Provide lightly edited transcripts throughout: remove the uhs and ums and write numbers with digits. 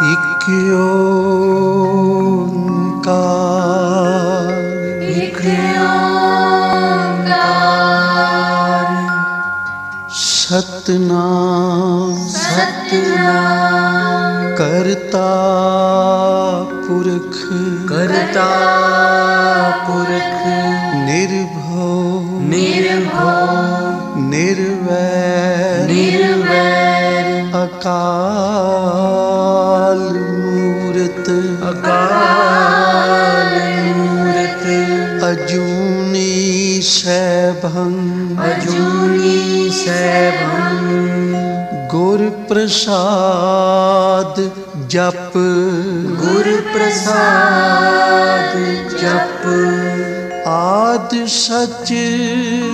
एक ओंकार, एक ओंकार, सतनाम सतनाम, करता पुरख, करता पुरख, निर्भव निर्भव, निर्वैर निर्वैर, अकाल मूरत, अकाल मूरत, अजूनी सैभं, अजूनी सैभं, गुर प्रसाद जप, गुर प्रसाद जप, आद सच,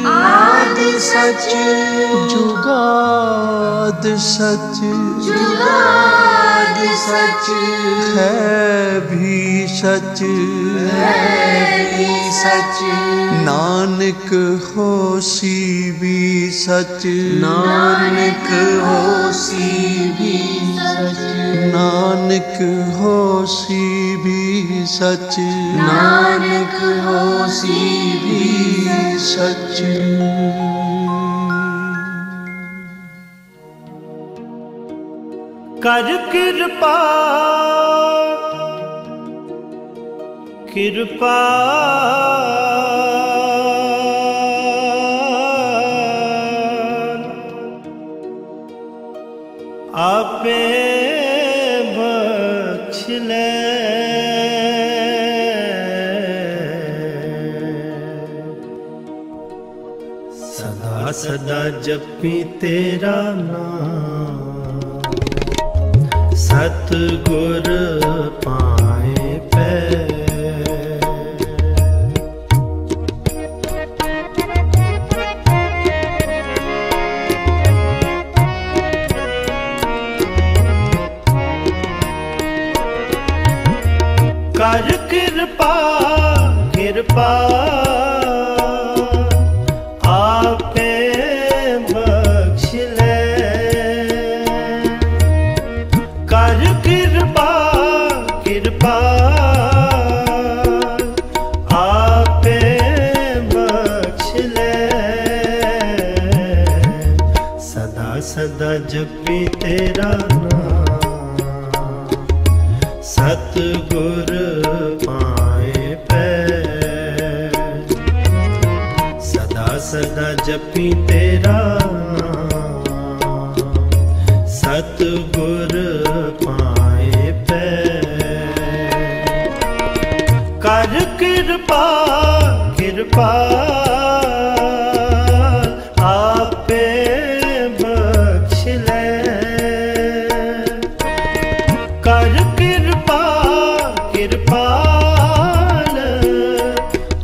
आद सच, जुगाद सच, जुगाद सच, है भी सच, है भी सच, नानक होसी भी सच, नानक होसी भी सच, नानक होसी भी सच, नानक होसी भी सच। कर कृपा कृपा आपे बख्श ले, सदा सदा जपी तेरा नाम, सतगुर पाए पै। कर कृपा कृपा आपे बख्श ले, कर कृपा कृपा आपे बख्श ले, सदा सदा जपी तेरा नाम, सतगुर पाए पै। सदा सदा जपी तेरा नाम, सतगुर पाए पै। कर कृपा कृपा आपे बख्श ले, कर कृपा कृपाल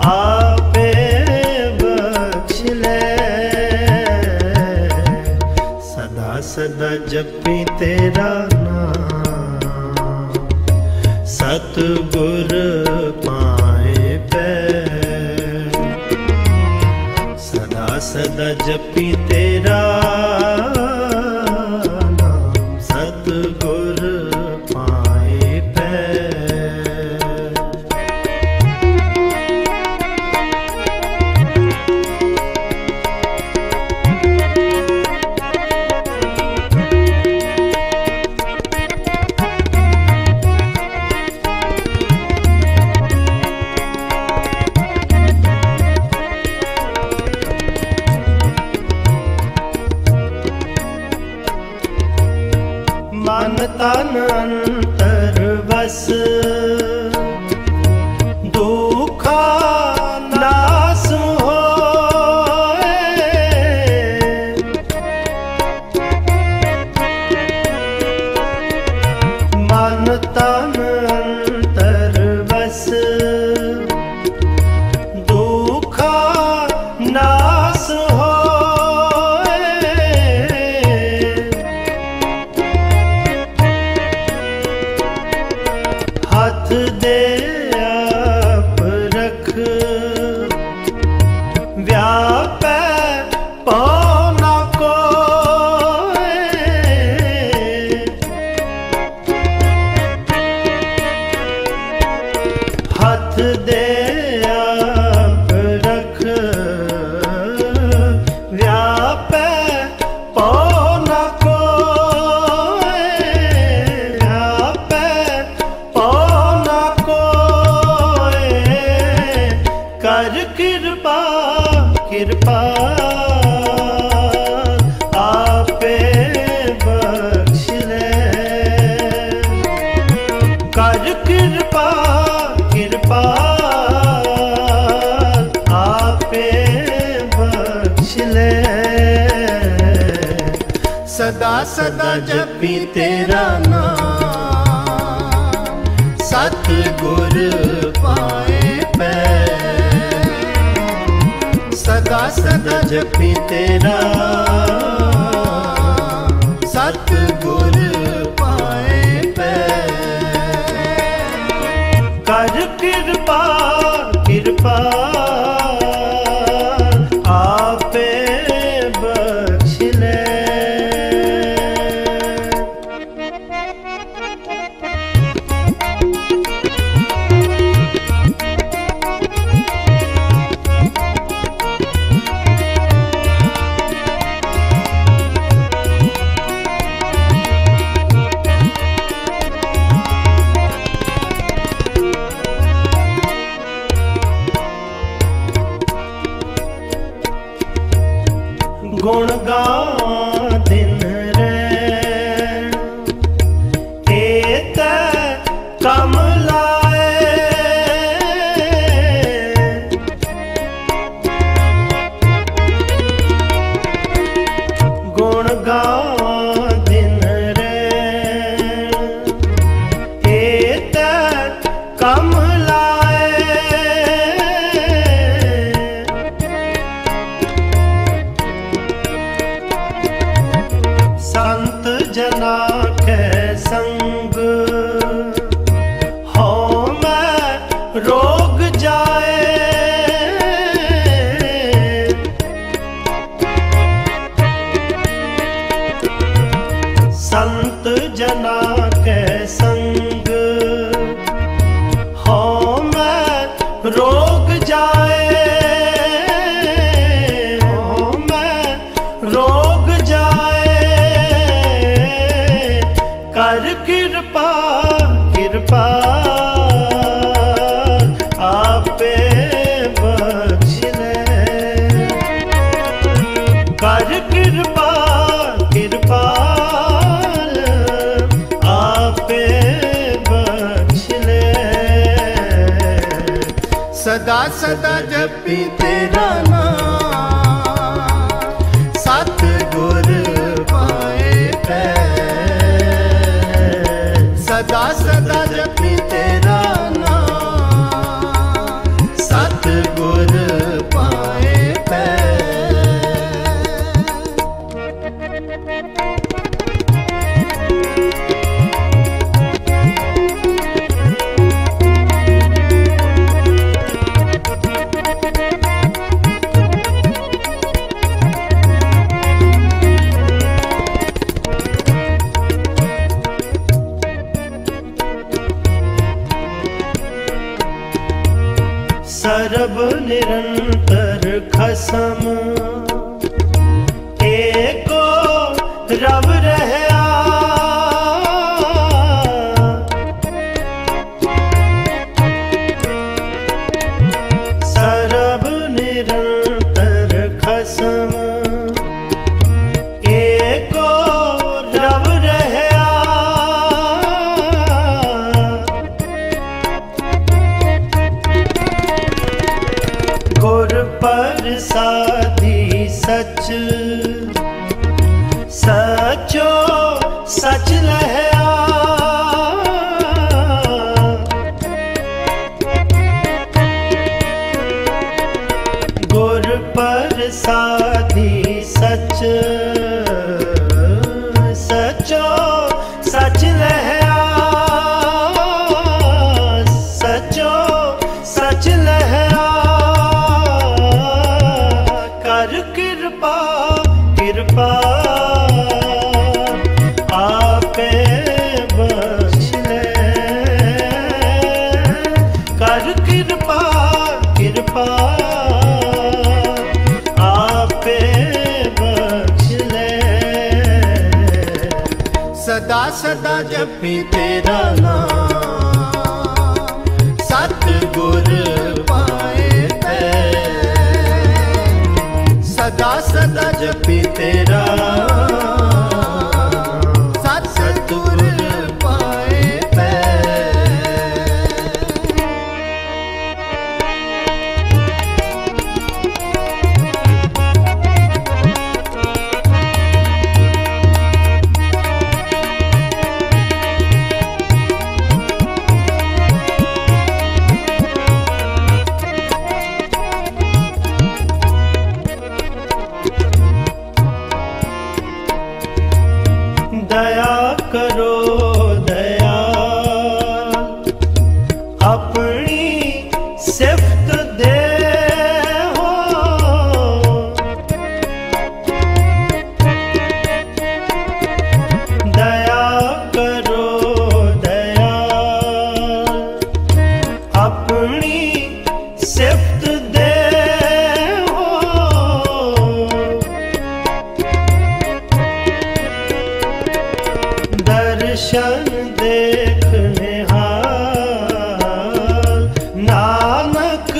आपे बख्श ले, सदा सदा जपी तेरा नाम, सतगुर पाए पै। सदा सदा जपी तेरा नाम, सतगुर पाए पै। मन तन अंतर बस दुखा नास होए, मन तन अंतर बस दुखा नास होए, हाथ दे आप रख व्यापै पौना कोय, सदा जपी तेरा नाम, सतगुर पाए पै। सदा सदा जपी तेरा सतगुर पाए पै। कर कृपा कृपा आपे बख्श ले। गुण गां दिन रैण एत कम लाए। गुण गां दिन रैण एत कम संत जना के संग हो मैं रोग जाए। संत जना के संग हो मैं रोग जाए। हो मैं रोग जाए। कर कृपा कृपा आपे बख्श ले। कर कृपा कृपा आपे बख्श ले। सदा सदा जपी तेरा नाम, सतगुर पाए पै। सदा सदा जपी तेरा नाम, सतगुर पाए पै। सर्ब निरंतर खसम एको रब रहया। सर्ब निरंतर खसम एको रब रहया। गुर प्रसादी सच सचो सच लहया। गुर प्रसादी सच सचो सच लहया। सचो सच लहया। कर कृपा कृपा आपे बख्श ले। कर कृपा कृपा आपे बख्श ले। सदा सदा जपी तेरा नाम, सतगुर पाए पै। सदा सदा जपी तेरा सतगुर पाए पै। दया करो दया, अपनी सिफ्त दे हो। दया करो दया, अपनी सिफ्त दे हो। दर्शन देखने हाल, नानक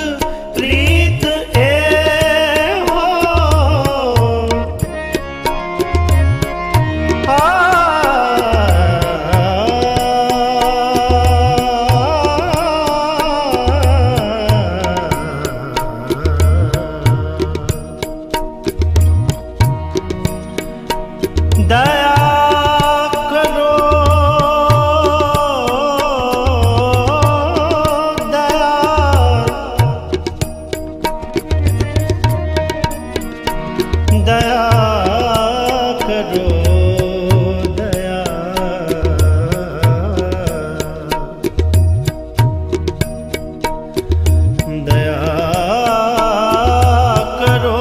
प्रीत ए हो। दया दया करो, दया करो, दया करो,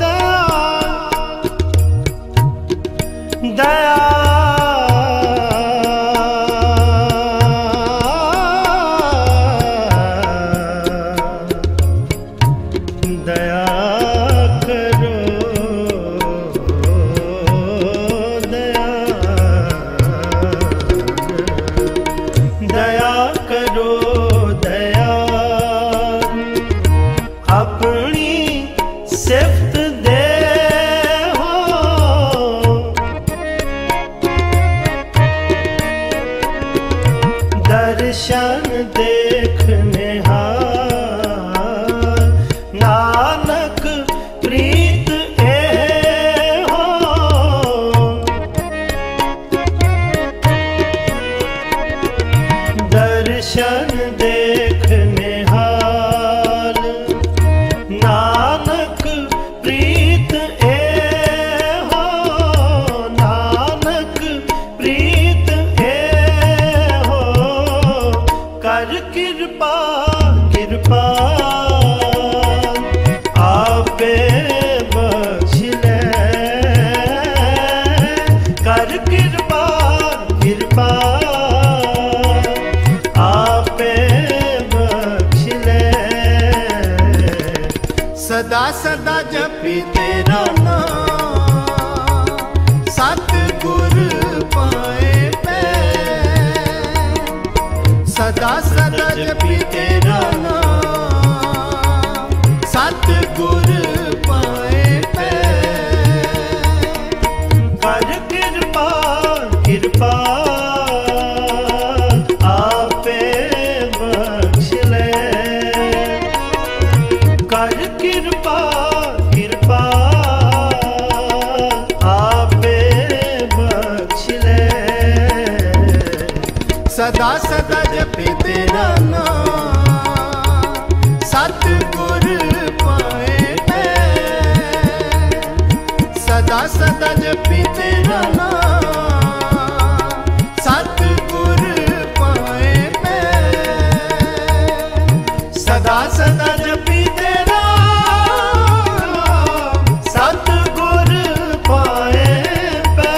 दया दया करो, दया दया करो दया, अपनी सिफ्त दे हो। दर्शन देखने हाल, नानक प्रीत ए हो। दर्शन देखने हाल, नानक प्रीत ए हो। नानक प्रीत ए हो। कर कृपा कृपा आपे बख्श ले। कर कृपा कृपा आपे बख्श ले। सदा सदा जपी तेरा नाम, सतगुर पाए पै। सदा सदा जपी तेरा नाम, सतगुर पाए पै। कर कृपा कृपा आपे बख्श ले। कर कृपा कृपा आपे बख्श ले। सदा सदा जपी तेरा नाम, सतगुर पाए पै। सदा सदा जपी तेरा नाम, सतगुर पाए पै। सदा सदा जपी तेरा नाम, सतगुर पाए पै।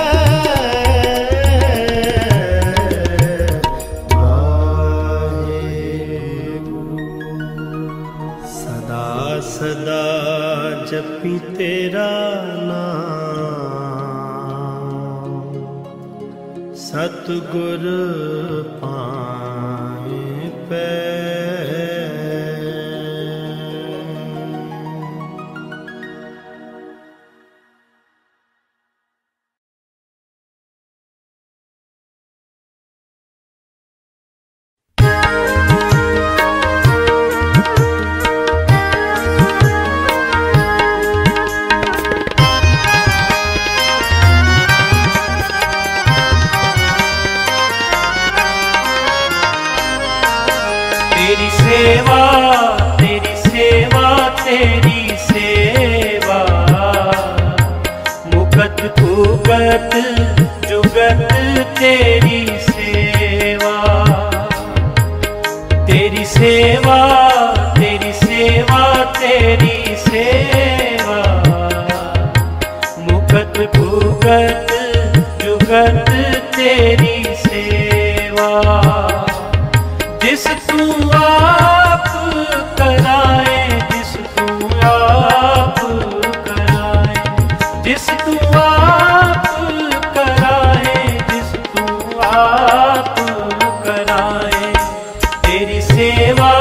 सदा सदा जपी तेरा नाम, सतगुर पाए पै। तेरी सेवा, मुकत भुगत जुगत तेरी सेवा। जिस तू आप कराए, जिस तू आप कराए, जिस तू आप कराए, जिस तू आप कराए। तेरी सेवा,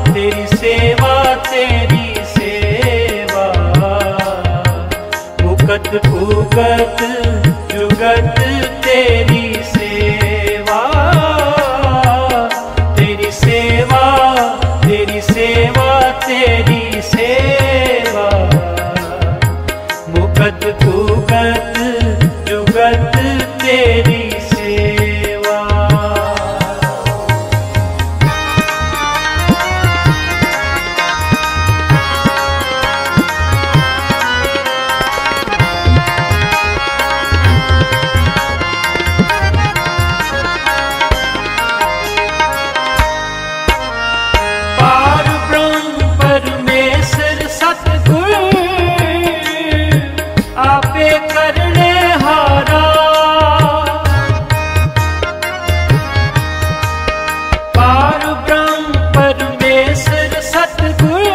तेरी सेवा, तेरी सेवा, मुकत भुगत जुगत तेरी सेवा। तेरी सेवा, तेरी सेवा, तेरी सेवा, मुकत भुगत जुगत तेरी सेवा। पार ब्रह्म परमेश्वर सतगुर, आपे करने हारा। पार ब्रह्म परमेश्वर सतगुर,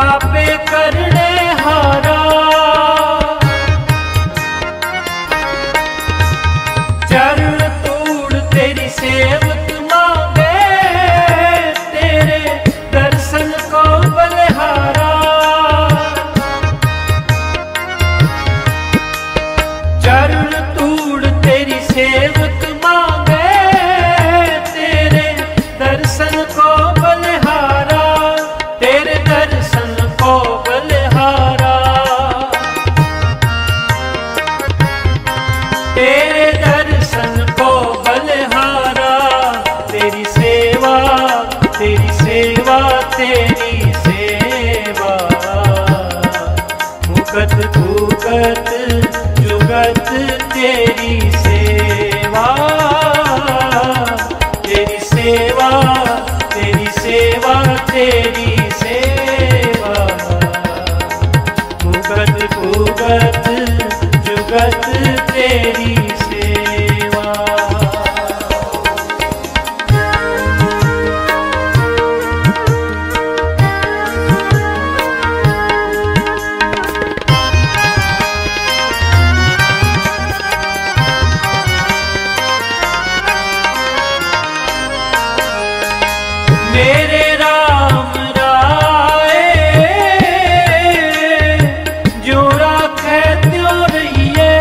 आपे करने हारा। चरण तूड़ तेरी सेवक मांगे, तेरे दर्शन को बलिहारा। चरण तूड़ तेरी सेवक मांगे, तेरे दर्शन को बलिहारा। तेरे दर्शन को बलिहारा, तेरे दर्शन को बलिहारा। तेरी सेवा, तेरी सेवा, तेरी सेवा, मुकत भुगत जुगत तेरी सेवा। तेरी सेवा, तेरी सेवा, तेरी सेवा, मुकत भुगत जुगत तेरी सेवा। मेरे राम राय, जो राखे त्यों रहिए।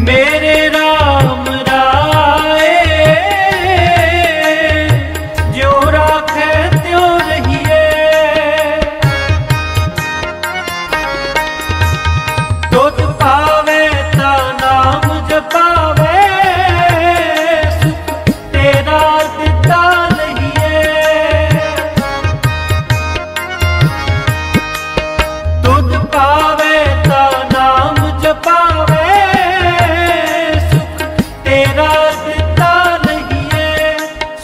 मेरे राम राय, जो राखे त्यों रहिए। दुध पावे ता नाम जपावे, सुख तेरा दिता लहिए। दुध पावे ता नाम जपावे, सुख तेरा दिता लहिए।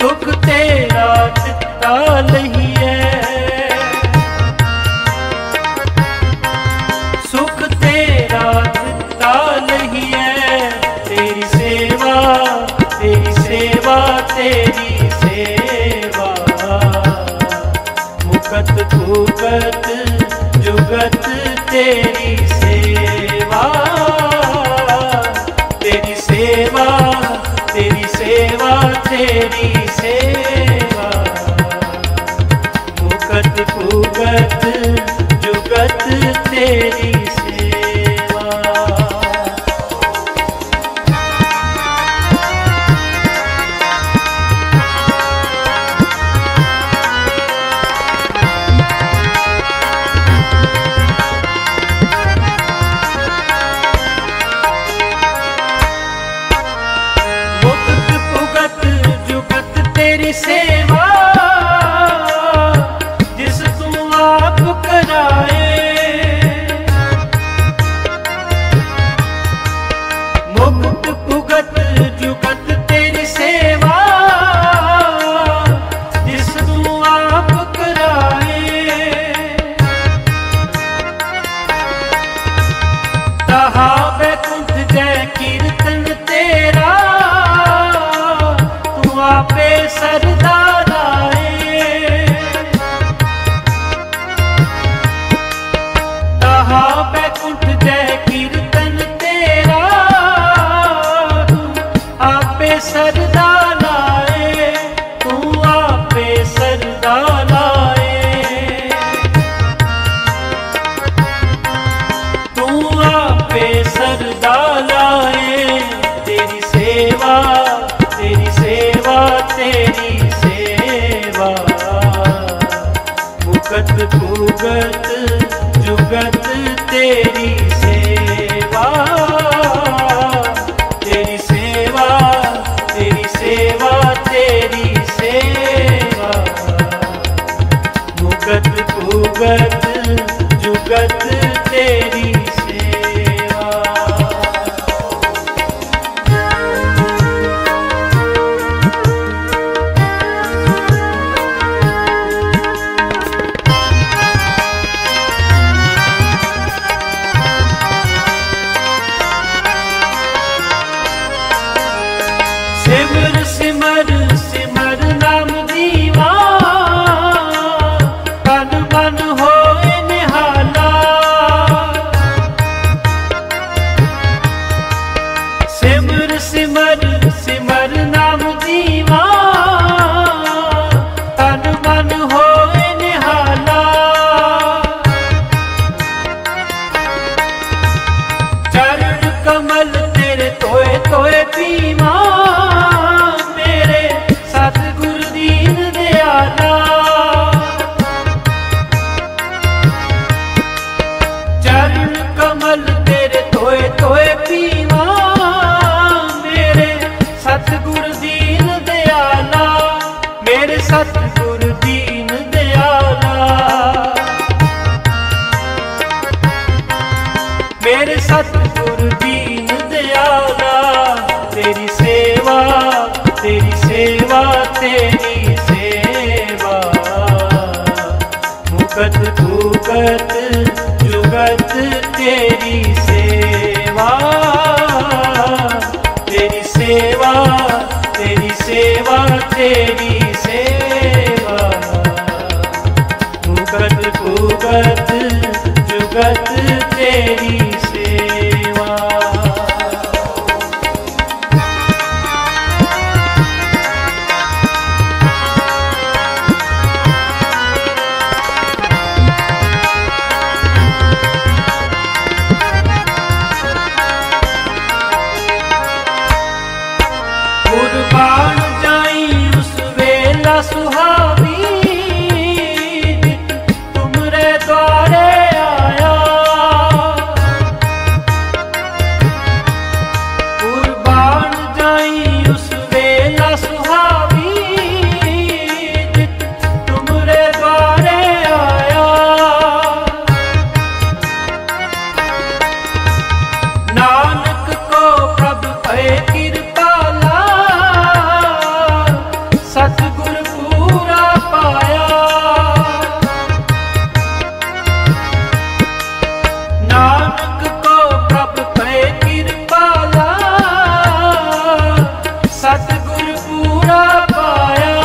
सुख तेरा दिता लहिए, सुख तेरा दिता लहिए। तेरी सेवा, तेरी सेवा, तेरी सेवा, मुकत भुगत जुगत तेरी सेवा। तेरी सेवा, तेरी सेवा, तेरी सेवा, मुकत भुगत जुगत तेरी सेवा। मुकत भुगत जुगत तेरी सेवा, जिस तू आप आपे सरदार आए, कहा बैकुंठ जय कीर्तन तेरा, तू आपे सरदार आए, तू आपे सरदार आए, तू आपे सरदार आए। तेरी सेवा तेरी सेवा तेरी सेवा, मुकत भुगत जुगत तेरी सेवा, तेरी सेवा तेरी सेवा तेरी सेवा, मुकत भुगत जुगत तेरी सेवा। सिमर सिमर सिमर नाम दीवा, तन मन होए निहाला, सिमर सिमर सिमर नाम दीवा, तन मन होए निहाला, चरण कमल तेरे तोए तोए पीवा, मेरे सतगुर दीन दयाला, चरण कमल तेरे तोए तोए पीवा, मेरे सतगुर दीन दयाला, मेरे सतगुर दीन दयाला, मेरे सतगुर दीन दयाला। तेरी सेवा तेरी सेवा तेरी सेवा, मुकत भुगत जुगत तेरी सेवा, तेरी सेवा तेरी सेवा तेरी सेवा, मुकत भुगत जुगत तेरी सेवा। कुर्बान जाई उस वेला सुहावी, तुमरे द्वारे आया, कुर्बान जाई उस वेला सुहावी, तुमरे द्वारे आया, नानक को प्रभु भय कृपाला, सतगुर पूरा पाया, नानक को प्रभु भय कृपाला, सतगुर पूरा पाया,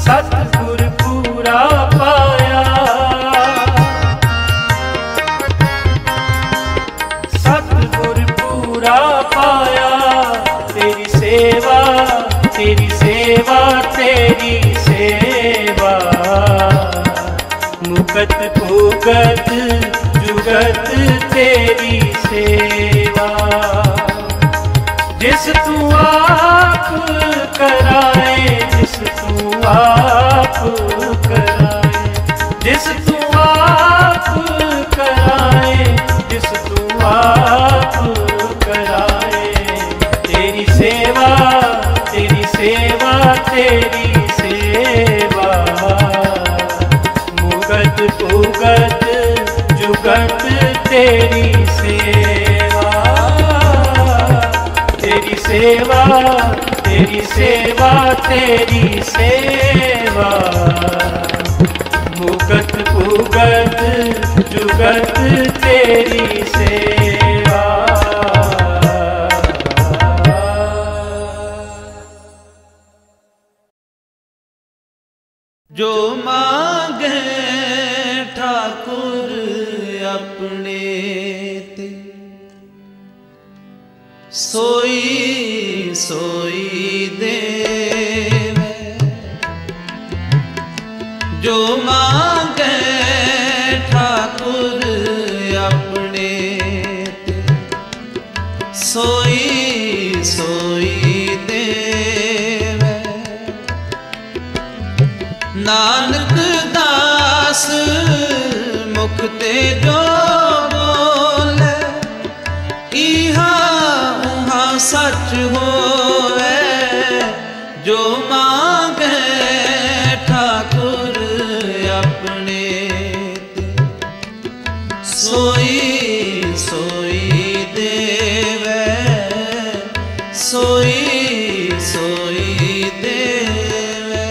सतगुर पूरा पाया, सतगुर पूरा पाया। तेरी सेवा तेरी सेवा तेरी सेवा, मुकत भुगत जुगत तेरी सेवा, जिस तू आप कराए, जिस तू आप कराए, जिस तू आप कराए, जिस तू आप कराए। तेरी सेवा तेरी सेवा तेरी सेवा, मुकत भुगत जुगत तेरी सेवा, तेरी सेवा तेरी सेवा तेरी सेवा, मुकत भुगत जुगत तेरी सेवा। जो मांगे ठाकुर अपने ते, सोई सोई देवे। जो मांगे ठाकुर अपने ते, सोई सोई देवे। नानक दास मुख ते जो बोले, इहा उहा सच होवे। जो मांगे ठाकुर अपने ते, सोई सोई देवे। सोई सोई देवे।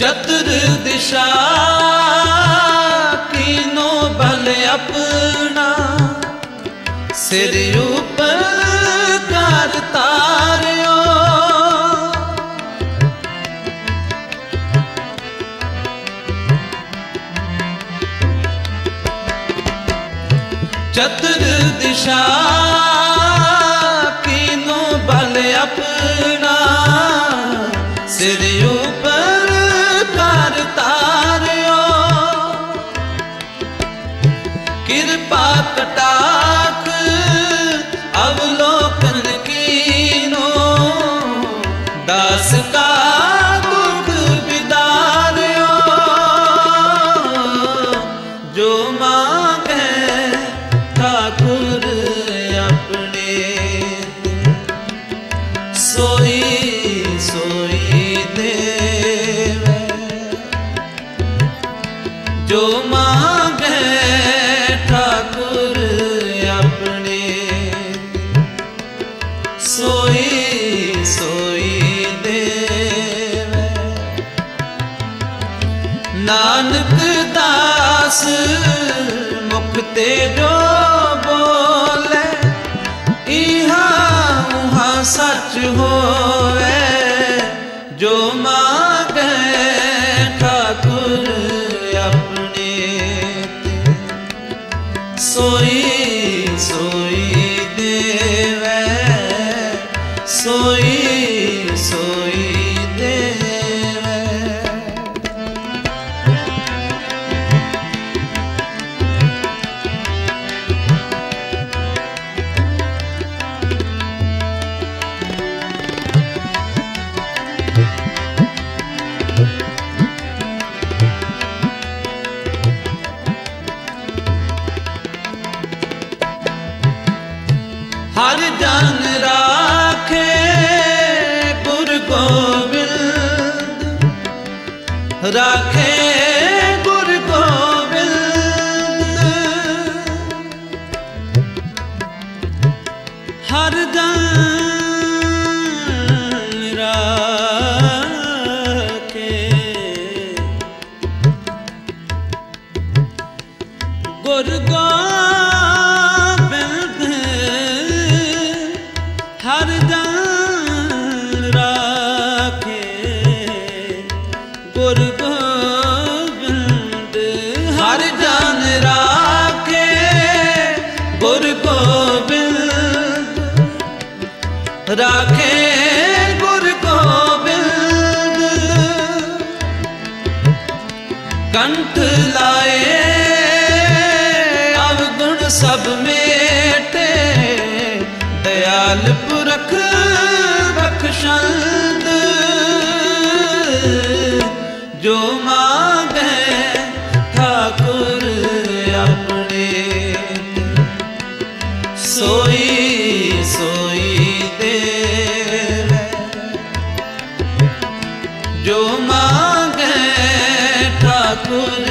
चतुर दिशा कीनो बल अपना, सिर ऊपर कर तारियो। चतुर दिशा कीनो बल अपना, सिर ऊपर कर तारियो। कृपा कटाक अवलोकन कीनो, दास का दुख बिदारियो। जो मांगे ठाकुर अपने ते, सोई सोई देवे। जो मांगे ठाकुर अपने ते, सोई सोई देवे। नानक दास मुख ते जो बोले, इहा उहा सच होवे। जो मांगे ठाकुर अपने ते, सोई सोई देवे। सोई सोई देवे। हर जन राखे गुरु गोविंद, राखे गुरु गोविंद। हर जन राखे गुरु गोविंद। हर जन राखे गुरु गोविंद। हर जन राखे गुरु गोविंद, राखे गुरु गोविंद। कंठ लाए अवगुण सब मेटे, दयाल पुरख बख्शंद। जो मांगे ठाकुर अपने ते, सोई सोई देवे। जो मांगे ठाकुर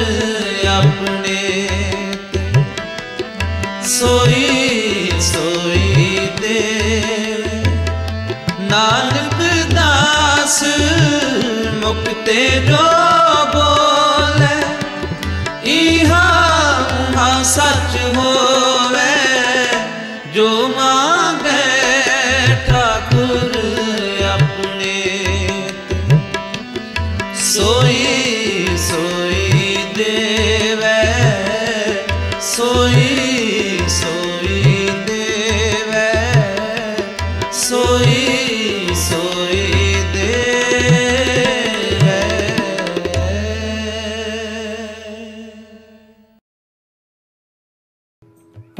अपने ते, सोई सोई देवे। नानक दास मुक्ते जो बोले इहा उहा सच होवे, जो मांगे ठाकुर अपने सोई सोई देवे, सोई सोई देवे, सोई सोई देवे।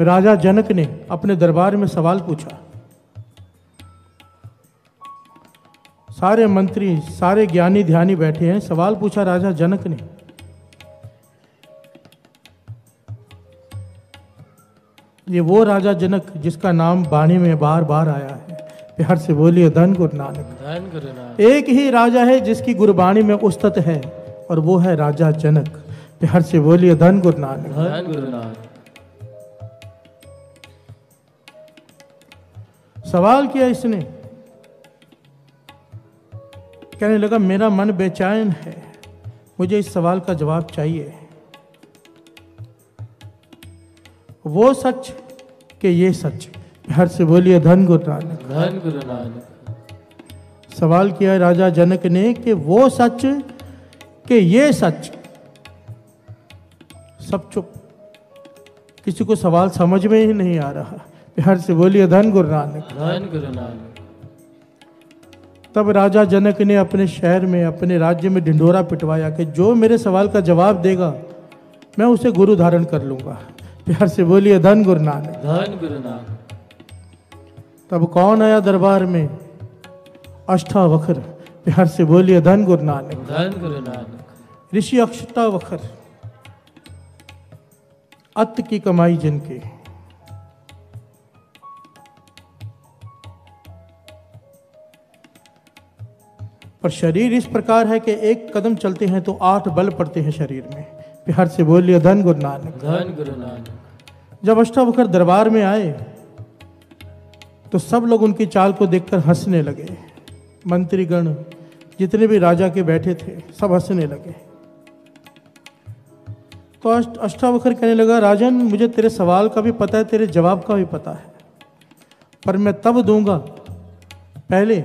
राजा जनक ने अपने दरबार में सवाल पूछा। सारे मंत्री, सारे ज्ञानी ध्यानी बैठे हैं। सवाल पूछा राजा जनक ने। ये वो राजा जनक जिसका नाम वाणी में बार बार आया है। प्यार से बोलिए धन गुरु नानक। धन गुरु नानक। एक ही राजा है जिसकी गुरबाणी में उस्तत है, और वो है राजा जनक। प्यार से बोलिए धन गुरु नानक। धन गुरु नानक। सवाल किया इसने, कहने लगा मेरा मन बेचैन है, मुझे इस सवाल का जवाब चाहिए। वो सच कि ये सच? प्यार से बोलिए धन गुरु नानक। धन गुरु नानक। सवाल किया राजा जनक ने कि वो सच कि ये सच? सब चुप, किसी को सवाल समझ में ही नहीं आ रहा। प्यार से बोलिए धन गुरु नानक। धन गुरु नानक। तब राजा जनक ने अपने शहर में, अपने राज्य में ढिंढोरा पिटवाया कि जो मेरे सवाल का जवाब देगा मैं उसे गुरु धारण कर लूंगा। प्यार से बोलिए धन गुरु नानक। धन गुरु नानक। तब कौन आया दरबार में? अष्टावक्र। प्यार से बोलिए धन गुरु नानक। धन गुरु नानक। ऋषि अष्टावक्र, अत्त की कमाई जिनके। पर शरीर इस प्रकार है कि एक कदम चलते हैं तो 8 बल पड़ते हैं शरीर में। प्यार से बोलिए धन गुरु नानक। धन गुरु नानक। जब अष्टावक्र दरबार में आए तो सब लोग उनकी चाल को देखकर हंसने लगे। मंत्रीगण, जितने भी राजा के बैठे थे, सब हंसने लगे। तो अष्टावक्र कहने लगा, राजन मुझे तेरे सवाल का भी पता है, तेरे जवाब का भी पता है, पर मैं तब दूंगा, पहले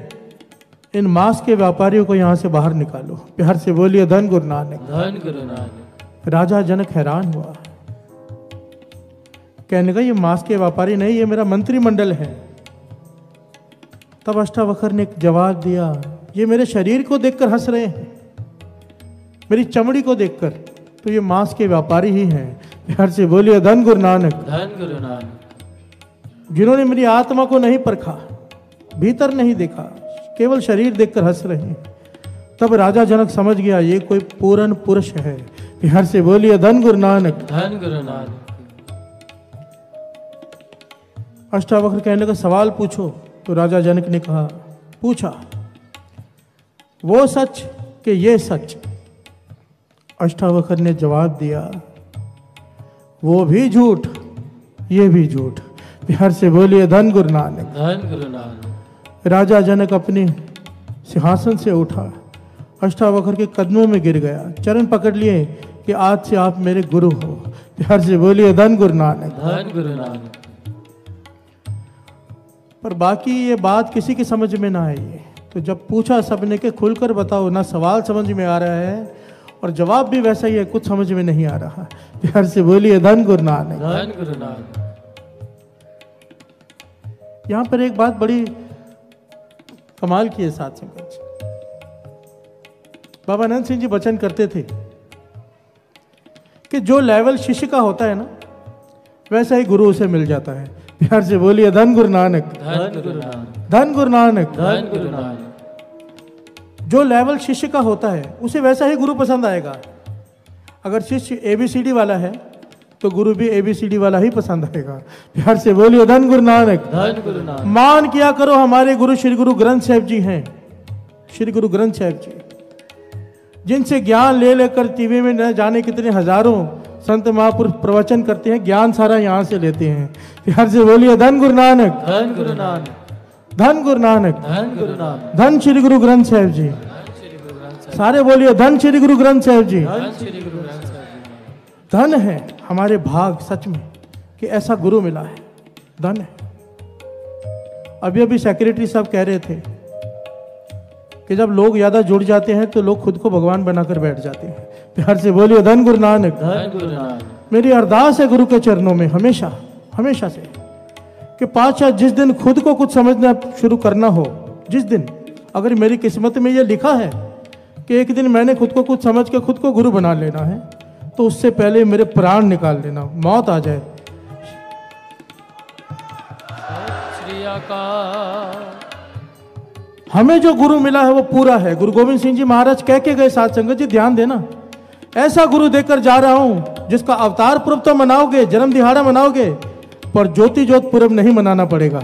इन मांस के व्यापारियों को यहां से बाहर निकालो। प्यार से बोलिए धन गुरु नानक। धन गुरु नानक। राजा जनक हैरान हुआ, कहने लगा ये मांस के व्यापारी नहीं, ये मेरा मंत्रिमंडल है। तब अष्टावक्र ने एक जवाब दिया, ये मेरे शरीर को देखकर हंस रहे हैं, मेरी चमड़ी को देखकर, तो ये मांस के व्यापारी ही हैं। प्यार से बोलिए धन गुरु नानक। धन गुरु नानक। जिन्होंने मेरी आत्मा को नहीं परखा, भीतर नहीं देखा, केवल शरीर देखकर हंस रहे हैं। तब राजा जनक समझ गया ये कोई पूर्ण पुरुष है। प्यार से बोलिए धन गुरु नानक। धन गुरु नानक। अष्टावक्र कहने लगा सवाल पूछो। तो राजा जनक ने कहा, पूछा, वो सच कि ये सच? अष्टावक्र ने जवाब दिया, वो भी झूठ, ये भी झूठ। प्यार से बोलिए धन गुरु नानक। धन गुरु नानक। राजा जनक अपने सिंहासन से उठा, अष्टावक्र के कदमों में गिर गया, चरण पकड़ लिए कि आज से आप मेरे गुरु हो। प्यार से बोलिए धन गुरु नानक। धन गुरु नानक। पर बाकी ये बात किसी की समझ में ना आई। तो जब पूछा सबने कि खुलकर बताओ, ना सवाल समझ में आ रहा है और जवाब भी वैसा ही है, कुछ समझ में नहीं आ रहा। प्यार से बोलिए धन गुरु नानक। धन गुरु नानक। यहां पर एक बात बड़ी कमाल की है साथ संगत जी। बाबा नंद सिंह जी वचन करते थे कि जो लेवल शिष्य का होता है ना, वैसा ही गुरु उसे मिल जाता है। प्यार से बोलिए धन गुरु नानक। धन गुरु नानक। धन गुरु नानक। धन गुरु नानक। जो लेवल शिष्य का होता है उसे वैसा ही गुरु पसंद आएगा। अगर शिष्य ABCD वाला है तो गुरु भी ABCD वाला ही पसंद आएगा। प्यार से बोलिए धन गुरु नानक। धन गुरु नानक। मान किया करो हमारे गुरु श्री गुरु ग्रंथ साहिब जी हैं। श्री गुरु ग्रंथ साहिब जी जिनसे ज्ञान ले लेकर टीवी में न जाने कितने हजारों संत महापुरुष प्रवचन करते हैं, ज्ञान सारा यहाँ से लेते हैं। प्यार से बोलिए धन गुरु नानक। धन गुरु नानक। धन गुरु नानक। धन गुरु नानक। धन श्री गुरु ग्रंथ साहिब जी। सारे बोलिए धन श्री गुरु ग्रंथ साहिब जी। धन श्री गुरु ग्रंथ साहिब जी। धन है हमारे भाग सच में कि ऐसा गुरु मिला है, धन है। अभी अभी सेक्रेटरी साहब कह रहे थे कि जब लोग ज्यादा जुड़ जाते हैं तो लोग खुद को भगवान बनाकर बैठ जाते हैं। प्यार से बोलिए धन गुरु नानक। धन गुरु नानक। मेरी अरदास है गुरु के चरणों में हमेशा हमेशा से कि पातशाह जिस दिन खुद को कुछ समझना शुरू करना हो, जिस दिन अगर मेरी किस्मत में ये लिखा है कि एक दिन मैंने खुद को कुछ समझ के खुद को गुरु बना लेना है, तो उससे पहले मेरे प्राण निकाल देना, मौत आ जाए। श्री अकाल। हमें जो गुरु मिला है वो पूरा है। गुरु गोविंद सिंह जी महाराज कह के गए, साथ संगत जी ध्यान देना, ऐसा गुरु देकर जा रहा हूं जिसका अवतार पूर्व तो मनाओगे, जन्म दिहाड़ा मनाओगे, पर ज्योति ज्योत पूर्व नहीं मनाना पड़ेगा।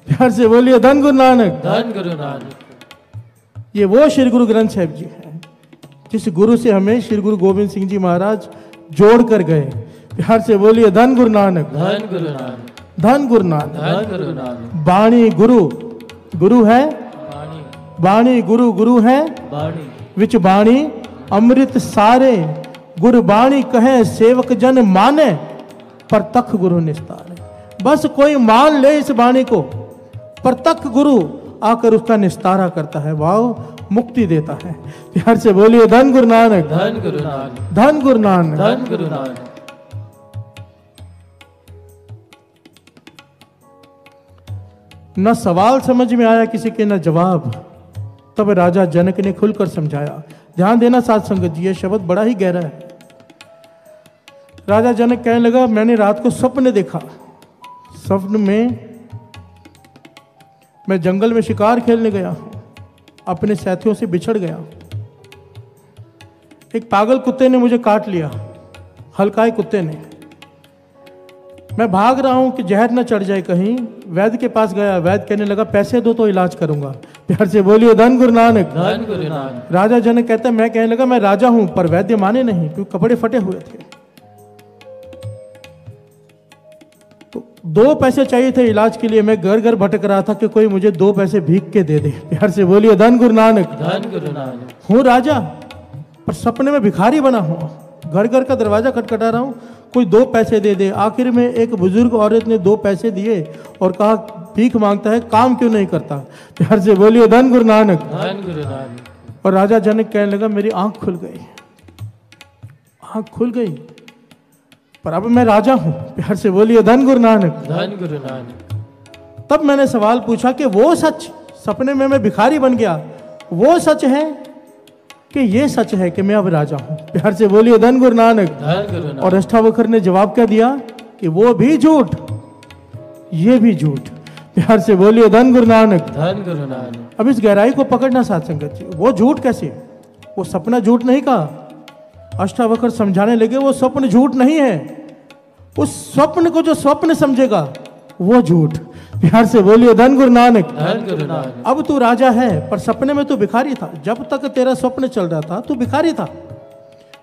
प्यार से बोलिए धन गुरु नानक। धन गुरु नानक। ये वो श्री गुरु ग्रंथ साहिब जी हैं जिस गुरु से हमें श्री गुरु गोविंद सिंह जी महाराज जोड़ कर गए। प्यार से बोलिए धन गुरु नानक। धन गुरु नानक। धन गुरु नानक। धन गुरु नानक। बाणी गुरु गुरु है, वाणी बाणी गुरु गुरु है, वाणी विच बाणी अमृत सारे, गुरु बाणी कहे सेवक जन माने, पर तख गुरु निस्तारे। बस कोई मान ले इस बाणी को, पर तख गुरु आकर उसका निस्तारा करता है, वाह मुक्ति देता है। प्यार से बोलिए धन गुरु नानक। धन गुरु नानक। धन गुरु नानक। धन गुरु नानक। न सवाल समझ में आया किसी के, न जवाब, तब राजा जनक ने खुलकर समझाया। ध्यान देना साथ संगत जी, ये शब्द बड़ा ही गहरा है। राजा जनक कहने लगा, मैंने रात को स्वप्न देखा, स्वप्न में मैं जंगल में शिकार खेलने गया, अपने साथियों से बिछड़ गया, एक पागल कुत्ते ने मुझे काट लिया, हल्काए कुत्ते ने। मैं भाग रहा हूं कि जहर न चढ़ जाए कहीं। वैद्य के पास गया, वैद्य कहने लगा पैसे दो तो इलाज करूंगा। प्यार से बोलिए धन गुरु नानक। धन गुरु नानक। राजा जनक कहता है, मैं कहने लगा मैं राजा हूं, पर वैद्य माने नहीं क्योंकि कपड़े फटे हुए थे। तो 2 पैसे चाहिए थे इलाज के लिए। मैं घर घर भटक रहा था कि कोई मुझे 2 पैसे भीख के दे दे। प्यार से बोलिए धन गुरु नानक। धन गुरु नानक। हूं राजा, पर सपने में भिखारी बना हूं, घर घर का दरवाजा खटखटा रहा हूं, कोई 2 पैसे दे दे। आखिर में एक बुजुर्ग औरत ने 2 पैसे दिए और कहा भीख मांगता है, काम क्यों नहीं करता। प्यार से बोलिए धन गुरु नानक। धन गुरु नानक। और राजा जनक कहने लगा, मेरी आंख खुल गई, आंख खुल गई, पर अब मैं राजा हूं। प्यार से बोलिए धन गुरु नानक। धन गुरु नानक। तब मैंने सवाल पूछा कि वो सच, सपने में मैं भिखारी बन गया, वो सच है कि ये सच है कि मैं अब राजा हूं। प्यार से बोलिए धन गुरु नानक। धन गुरु नानक। और अष्टावक्र ने जवाब क्या दिया कि वो भी झूठ, ये भी झूठ। प्यार से बोलिए धन गुरु नानक। धन गुरु नानक। अब इस गहराई को पकड़ना साथ संगत जी, वो झूठ कैसे, वो सपना झूठ नहीं कहा। अष्टावक्र समझाने लगे वो स्वप्न झूठ नहीं है, उस स्वप्न को जो स्वप्न समझेगा वो झूठ। प्यार से बोलिए धन गुरु नानक। धन गुरु नानक। अब तू राजा है, पर सपने में तू भिखारी था। जब तक तेरा स्वप्न चल रहा था तू भिखारी था,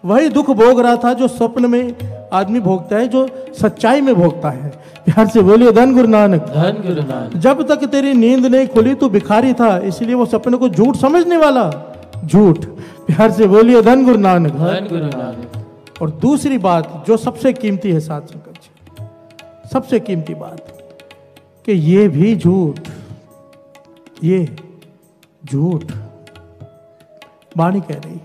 वही दुख भोग रहा था जो स्वप्न में आदमी भोगता है, जो सच्चाई में भोगता है। प्यार से बोलिए धन गुरु नानक। धन गुरु नानक। जब तक तेरी नींद नहीं खुली तू भिखारी था, इसलिए वो सपने को झूठ समझने वाला झूठ। प्यार से बोलिए धन गुरु नानक। धन गुरु नानक। और दूसरी बात जो सबसे कीमती है साथ संगत जी, सबसे कीमती बात कि ये भी झूठ, ये झूठ वाणी कह रही है,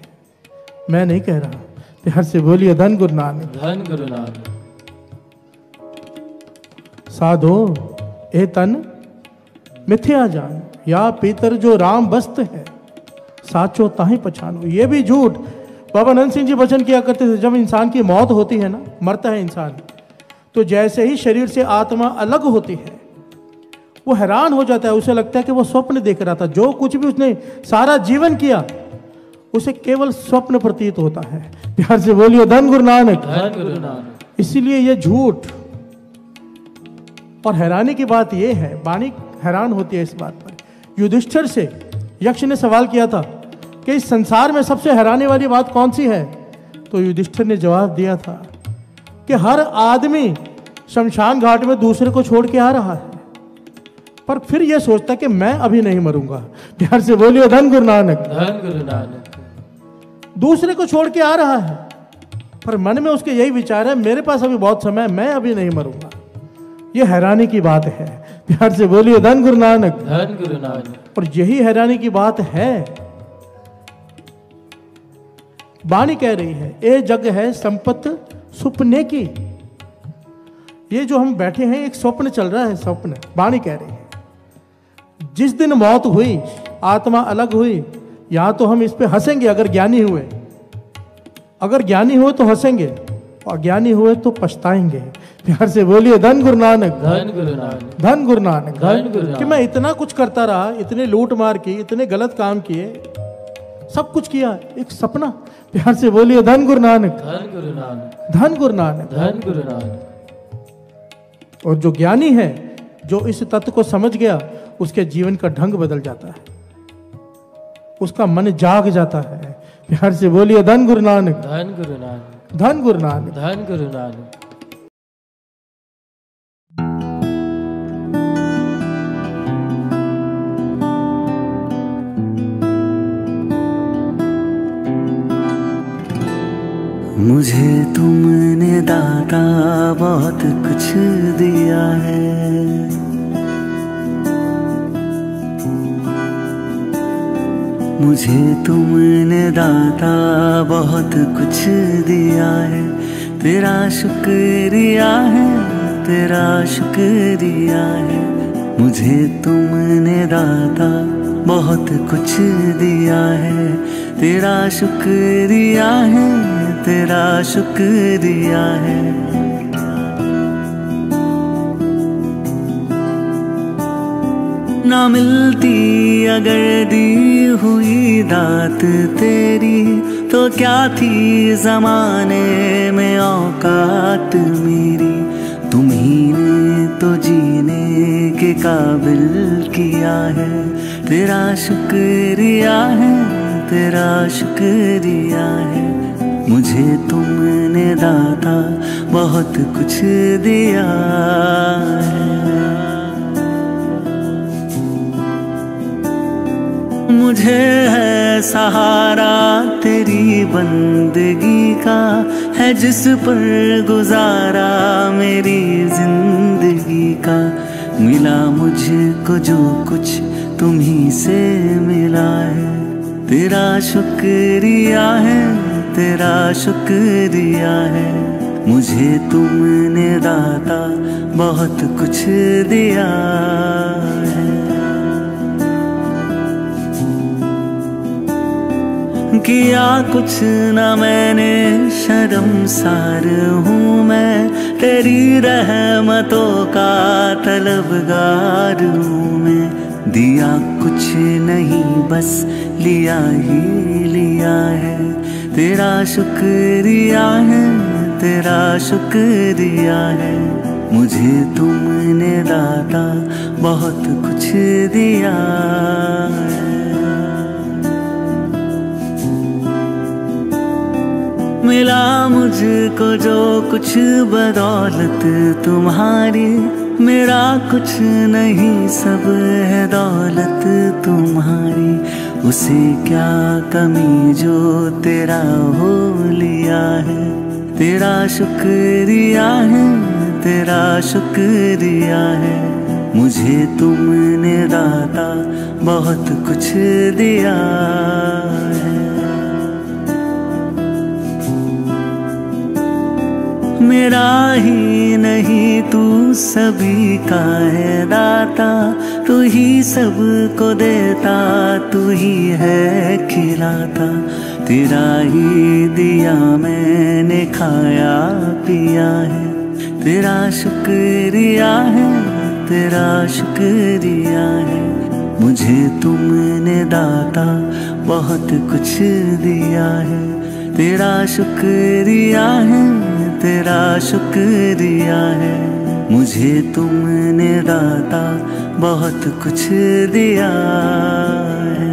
मैं नहीं कह रहा। प्यार से बोलिए धन गुरु नानक। धन गुरु नानक। साधो ए तन मिथ्या जान, या पीतर जो राम बस्त है, साचो ताही पछानो। ये भी झूठ। बाबा नंद सिंह जी वचन किया करते थे, जब इंसान की मौत होती है ना, मरता है इंसान, तो जैसे ही शरीर से आत्मा अलग होती है वो हैरान हो जाता है, उसे लगता है कि वो स्वप्न देख रहा था। जो कुछ भी उसने सारा जीवन किया उसे केवल स्वप्न प्रतीत होता है। प्यार से बोलिए धन गुरु नानक। धन गुरु नानक। इसीलिए ये झूठ। और हैरानी की बात यह है, वाणी हैरान होती है इस बात पर। युधिष्ठिर से यक्ष ने सवाल किया था कि इस संसार में सबसे हैरानी वाली बात कौन सी है, तो युधिष्ठिर ने जवाब दिया था कि हर आदमी शमशान घाट में दूसरे को छोड़ के आ रहा है, पर फिर यह सोचता कि मैं अभी नहीं मरूंगा। प्यार से बोलिए धन गुरु नानक। धन गुरु नानक। दूसरे को छोड़ के आ रहा है, पर मन में उसके यही विचार है, मेरे पास अभी बहुत समय है, मैं अभी नहीं मरूंगा। ये हैरानी की बात है। प्यार से बोलिए धन गुरु नानक। धन गुरु नानक। और यही हैरानी की बात है। वाणी कह रही है, ये जग है संपत्ति सुपने की। ये जो हम बैठे हैं एक स्वप्न चल रहा है, स्वप्न। वाणी कह रही है जिस दिन मौत हुई, आत्मा अलग हुई, यहां तो हम इस पे हंसेंगे अगर ज्ञानी हुए, अगर ज्ञानी हुए तो हंसेंगे, और ज्ञानी हुए तो पछताएंगे। प्यार से बोलिए धन गुरु नानक। धन गुरु नानक। धन गुरु नानक। धन गुरु नानक। कि मैं इतना कुछ करता रहा, इतने लूट मार की, इतने गलत काम किए, सब कुछ किया, एक सपना। प्यार से बोलिए धन गुरु नानक। धन गुरु नानक। धन गुरु नानक। धन गुरु नानक। और जो ज्ञानी है, जो इस तत्व को समझ गया, उसके जीवन का ढंग बदल जाता है, उसका मन जाग जाता है। प्यार से बोलिए धन गुरु नानक। धन गुरु नानक। धन गुरु नानक। धन गुरु नानक। मुझे तुमने दाता बहुत कुछ दिया है, मुझे तुमने दाता बहुत कुछ दिया है। तेरा शुक्रिया है, तेरा शुक्रिया है। मुझे तुमने दाता बहुत कुछ दिया है। तेरा शुक्रिया है, तेरा शुक्रिया है। ना मिलती अगर दी हुई दात तेरी, तो क्या थी जमाने में औकात मेरी। तुम्ही ने तो जीने के काबिल किया है। तेरा शुक्रिया है, तेरा शुक्रिया है। मुझे तुमने दाता बहुत कुछ दिया है। मुझे है सहारा तेरी बंदगी का, है जिस पर गुजारा मेरी जिंदगी का। मिला मुझको जो कुछ तुम्ही से मिला है। तेरा शुक्रिया है, तेरा शुक्रिया है। मुझे तुमने दाता बहुत कुछ दिया है। किया कुछ न मैंने, शर्मसार हूँ मैं। तेरी रहमतों का तलबगार हूँ मैं। दिया कुछ नहीं बस लिया ही लिया है। तेरा शुक्रिया है, तेरा शुक्रिया है। मुझे तुमने दाता बहुत कुछ दिया है। मिला मुझको जो कुछ बदौलत तुम्हारी, मेरा कुछ नहीं सब है दौलत तुम्हारी। उसे क्या कमी जो तेरा हो लिया है। तेरा शुक्रिया है, तेरा शुक्रिया है। मुझे तुमने दाता बहुत कुछ दिया है। मेरा ही नहीं तू सभी का है दाता। तू ही सबको देता, तू ही है खिलाता। तेरा ही दिया मैंने खाया पिया है। तेरा शुक्रिया है, तेरा शुक्रिया है। मुझे तुमने दाता बहुत कुछ दिया है। तेरा शुक्रिया है, तेरा शुक्रिया है। मुझे तुमने दाता बहुत कुछ दिया है।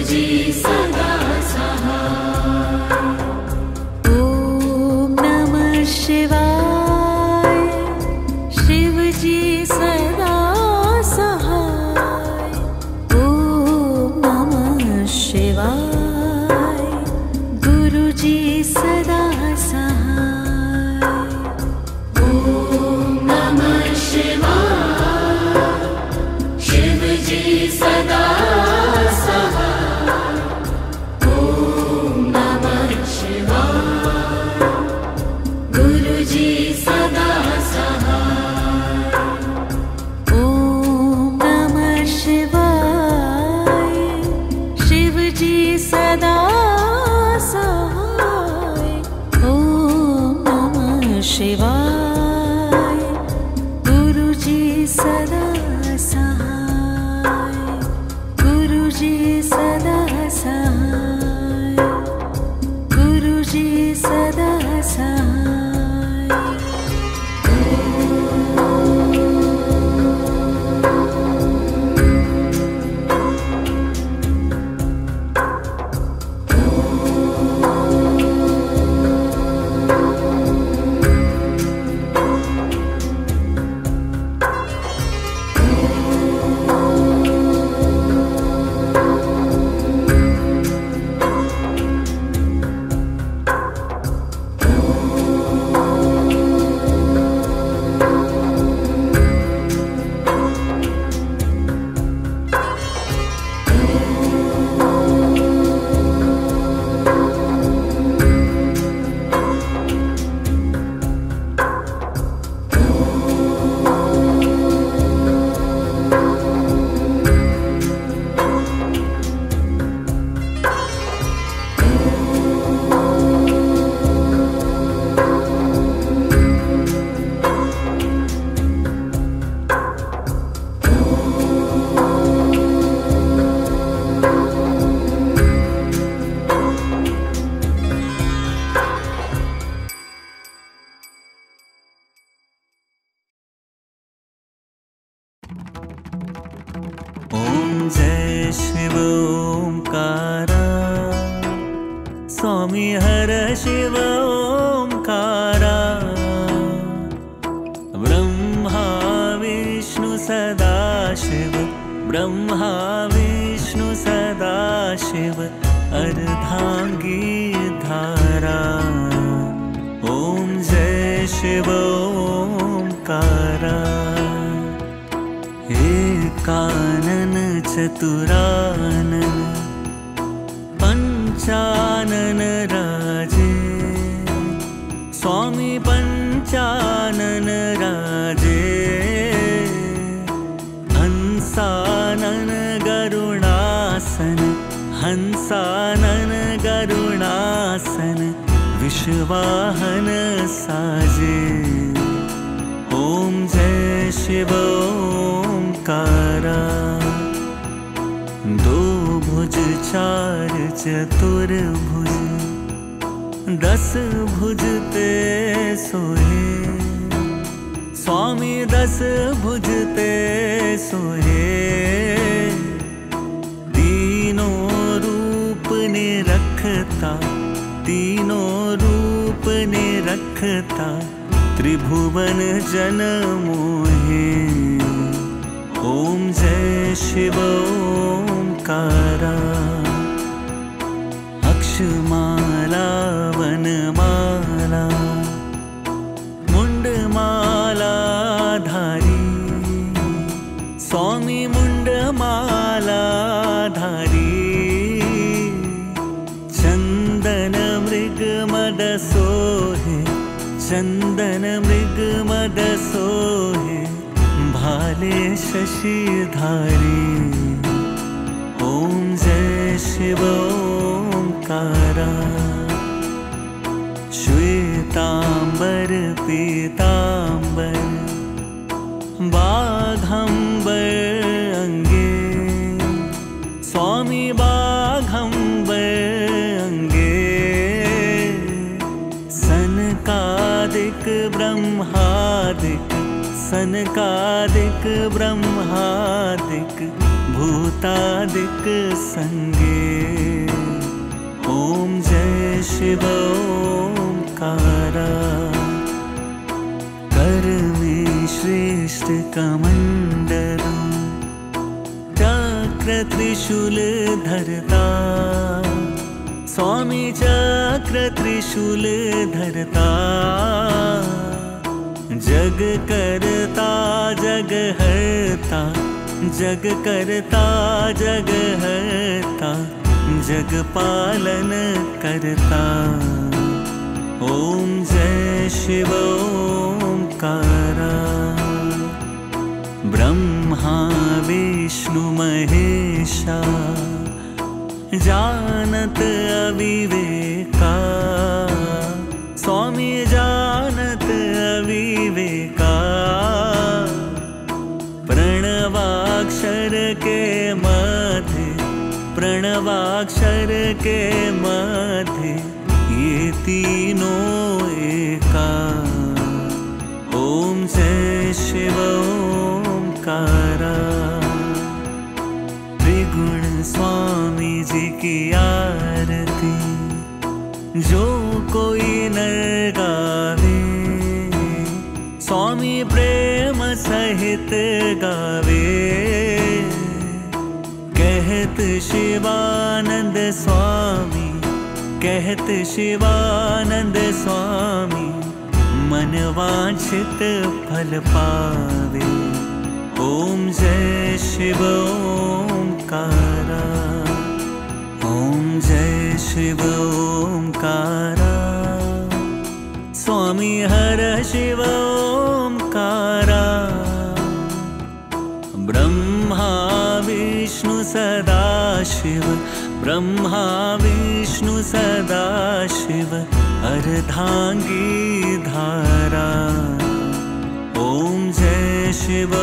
गुरुजी सदा सहाय। ओम नमः शिवाय, शिवजी सदा सहाय। ओम नमः शिवाय, गुरुजी सदा सहाय। ओम नमः शिवाय, शिवजी सदा सहाय। ओम नमः शिवाय, गुरुजी सदा सहाय। ओम नमः शिवाय, शिवजी सदा सहाय। ओम नमः शिवाय, गुरुजी सदा सहाय। गुरुजी सदा सहाय, गुरुजी सदा सहाय। ओम जय शिव ओंकारा, स्वामी हर शिव ओंकारा। ब्रह्मा विष्णु सदा शिव, ब्रह्मा विष्णु सदा शिव, अर्धांगी धारा। ओम जय शिव ओंकारा। एकानन चतुरानन, पंचानन राजे, स्वामी पंचानन राजे। हंसानन गरुणासन, हंसानन गरुणासन, विश्वाहन साजे। ओम जय शिव ओंकारा। दो भुज चार चतुर्भुज, 10 भुज ते सोहे, स्वामी 10 भुज ते सोहे। तीनों रूप ने रखता, तीनों रूप ने रखता, त्रिभुवन जन मोहे। ओम जय शिव ओंकारा। अक्षमाला वनमाला, मुंडमाला धारी, स्वामी मुंडमाला धारी। चंदन मृग मद सोहे, चंदन मृग मद सोहे, भाले शशिधारी। ओम जय शिव ओंकारा। श्वेतांबर पीतांबर, बाघंबर अंगे, स्वामी बाघंबर अंगे। सनकादिक ब्रह्मादिक, सनकादिक ब्रह्मादिक, भूतादिक संगे। ओम जय शिव ओंकारा। कर में श्रेष्ठ कमंडलू चक्र त्रिशूल धरता। स्वामी चक्र त्रिशूल धरता। जग करता जग हरता। जग करता जग हरता। जग पालन करता। ओम जय शिव ओंकारा। ब्रह्मा विष्णु महेशा जानत अविवेका। स्वामी जानत अविवेका। प्रणवाक्षर के मध्य प्रणवाक्षर के मध्य ये तीनों एका। ओम जय शिव ओंकारा। त्रिगुण स्वामी जी की आरती जो कोई नर गावे। स्वामी प्रेम सहित गावे। कहत शिवानंद स्वामी कहत शिवानंद स्वामी मन वांछित फल पावे। ओम जय शिव ओंकारा। ओम जय शिव ओंकारा। स्वामी हर शिव ओंकारा। ब्रह्मा विष्णु सदाशिव ब्रह्मा विष्णु सदाशिव अर्धांगी धारा। ओम जय शिव